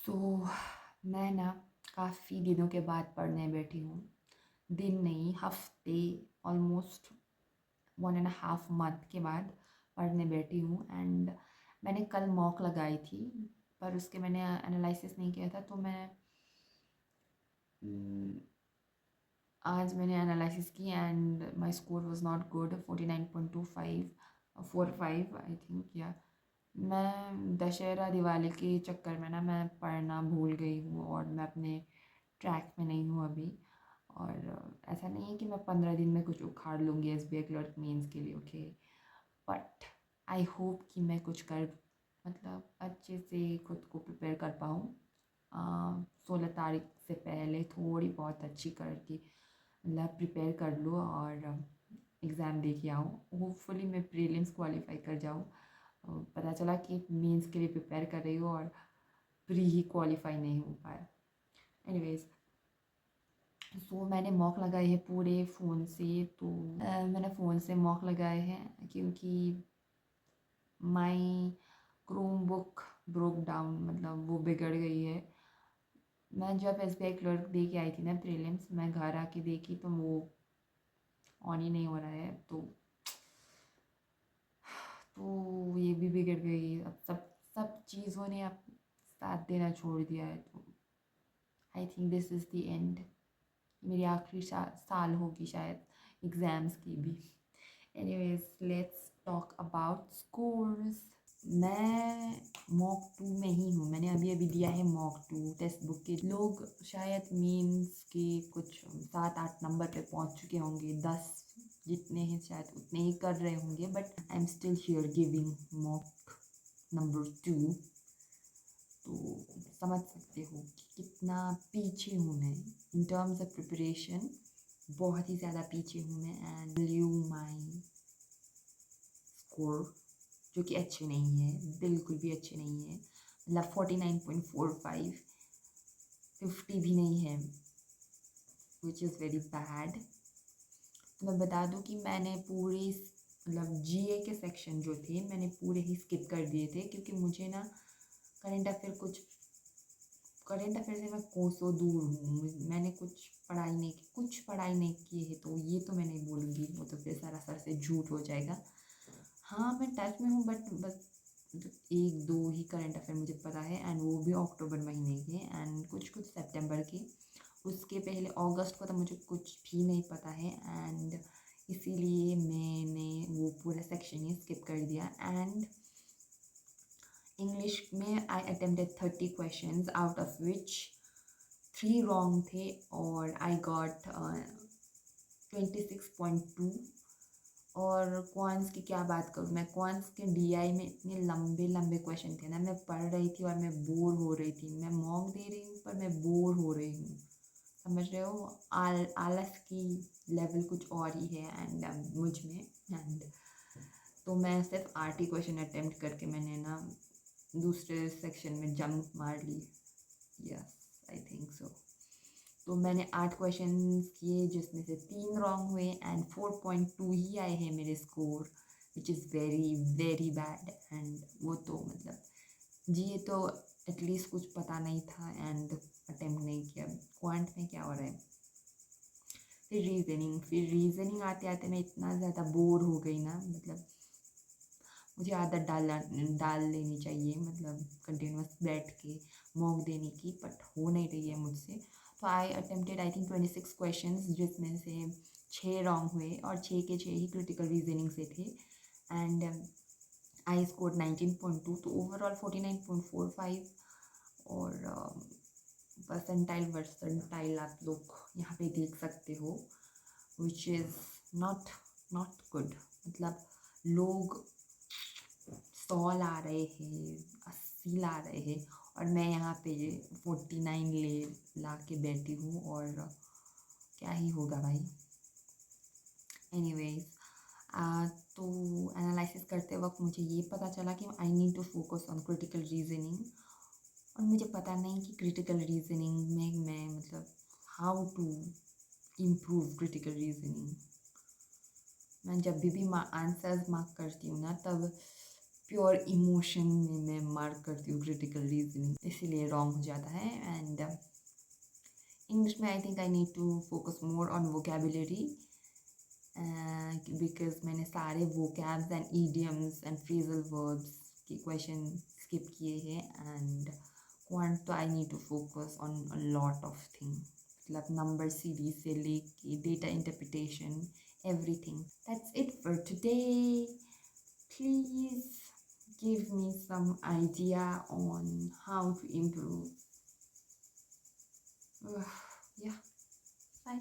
सो मैं ना काफ़ी दिनों के बाद पढ़ने बैठी हूँ। दिन नहीं, हफ़्ते, ऑलमोस्ट 1.5 मंथ के बाद पढ़ने बैठी हूँ। एंड मैंने कल मॉक लगाई थी, पर उसके मैंने एनालिसिस नहीं किया था, तो मैं उम, आज मैंने एनालिसिस की and my score was not good. 49.25 45 I think, या मैं दशहरा दिवाली के चक्कर में ना मैं पढ़ना भूल गई हूँ और मैं अपने ट्रैक में नहीं हूँ अभी। और ऐसा नहीं है कि मैं 15 दिन में कुछ उखाड़ लूँगी एसबीआई क्लर्क मेंस के लिए, ओके। बट आई होप कि मैं कुछ कर, मतलब अच्छे से खुद को प्रिपेयर कर पाऊँ। 16 तारीख से पहले थोड़ी बहुत अच्छी करके मतलब प्रिपेयर कर लूँ और एग्ज़ाम दे के आऊँ। होपफुली मैं प्रीलिम्स क्वालिफाई कर जाऊँ। पता चला कि मेंस के लिए प्रिपेयर कर रही हूँ और प्री ही क्वालिफाई नहीं हो पाया। एनीवेज, सो मैंने मॉक लगाए हैं पूरे फ़ोन से। तो मैंने फ़ोन से मॉक लगाए हैं क्योंकि माई क्रोम बुक ब्रोक डाउन, मतलब वो बिगड़ गई है। मैं जब एसबीआई क्लर्क दे के आई थी ना प्रीलिम्स, मैं घर आके देखी तो वो ऑन ही नहीं हो रहा है। तो ये भी बिगड़ गई। अब सब सब चीज़ों ने अब साथ देना छोड़ दिया है। तो I think this is the end. मेरी आखिरी साल होगी शायद एग्ज़ाम्स की भी। Anyways, let's talk about scores. मैं मॉक 2 में ही हूँ। मैंने अभी अभी दिया है मॉक 2 टेक्स्ट बुक के। लोग शायद मीन्स के कुछ 7-8 नंबर पे पहुँच चुके होंगे। 10 जितने हैं शायद उतने ही कर रहे होंगे, but I am still here giving mock number 2। तो समझ सकते हो कि कितना पीछे हूँ मैं इन टर्म्स ऑफ प्रिपरेशन। बहुत ही ज़्यादा पीछे हूँ मैं। एंड यू माई स्कोर जो कि अच्छे नहीं है, बिल्कुल भी अच्छे नहीं है। मतलब 49.45, 50 भी नहीं है, विच इज़ वेरी बैड। तो मैं बता दूं कि मैंने पूरे मतलब जीए के सेक्शन जो थे मैंने पूरे ही स्किप कर दिए थे, क्योंकि मुझे ना करंट अफेयर से मैं कोसों दूर हूँ। मैंने कुछ पढ़ाई नहीं की है, तो ये तो मैं नहीं बोलूँगी, वो तो फिर सरासर से झूठ हो जाएगा। हाँ, मैं टच में हूँ, बट बस 1-2 ही करंट अफेयर मुझे पता है, एंड वो भी अक्टूबर महीने के एंड कुछ कुछ सितंबर के। उसके पहले अगस्त को तो मुझे कुछ भी नहीं पता है, एंड इसीलिए मैंने वो पूरा सेक्शन ही स्किप कर दिया। एंड इंग्लिश में आई attempted 30 questions, out of which 3 wrong थे और आई गॉट 26.2। और क्वांट्स की क्या बात करूँ मैं, क्वांट्स के डीआई में इतने लंबे लंबे क्वेश्चन थे ना, मैं पढ़ रही थी और मैं बोर हो रही थी। मैं मॉक दे रही हूँ पर मैं बोर हो रही हूँ, समझ रहे हो। आलस की लेवल कुछ और ही है एंड मुझ में। एंड तो मैं सिर्फ 8 ही क्वेश्चन अटेम्प्ट करके मैंने ना दूसरे सेक्शन में जंप मार ली। Yes, I think so. तो मैंने 8 क्वेश्चन किए जिसमें से 3 रॉन्ग हुए एंड 4.2 ही आए हैं मेरे score, which is very very bad. And वो तो मतलब जी, ये तो एटलीस्ट कुछ पता नहीं था एंड अटेम्प्ट नहीं किया। क्वांट में क्या हो रहा है। फिर रीजनिंग आते आते मैं इतना ज़्यादा बोर हो गई ना, मतलब मुझे आदत डाल लेनी चाहिए, मतलब कंटिन्यूस बैठ के मॉक देने की, बट हो नहीं रही है मुझसे। तो आई अटेम्प्टेड आई थिंक 26 क्वेश्चंस, जिसमें से 6 रॉन्ग हुए और 6 के 6 ही क्रिटिकल रीजनिंग से थे। एंड आई स्कोर 19.2, तो ओवरऑल 49.45। और परसेंटाइल आप लोग यहाँ पे देख सकते हो, which is not not good. मतलब लोग 100 ला रहे हैं, 80 ला रहे हैं, और मैं यहाँ पे 49 ला के बैठी हूँ, और क्या ही होगा भाई। एनीवेज, तो एनालिसिस करते वक्त मुझे ये पता चला कि I need to focus on critical reasoning. और मुझे पता नहीं कि क्रिटिकल रीजनिंग में मैं मतलब how to improve critical reasoning. मैं जब भी आंसर्स मार्क करती हूँ ना, तब प्योर इमोशन में मैं मार्क करती हूँ क्रिटिकल रीजनिंग, इसीलिए रॉन्ग हो जाता है। एंड इंग्लिश में I think I need to focus more on vocabulary, because मैंने सारे vocabs and idioms and phrasal verbs के क्वेश्चन स्किप किए हैं। एंड क्वांट तो I need to focus on a lot of thing, मतलब number series से लेके data interpretation, everything. That's it for today. Please give me some idea on how to improve. Yeah, bye.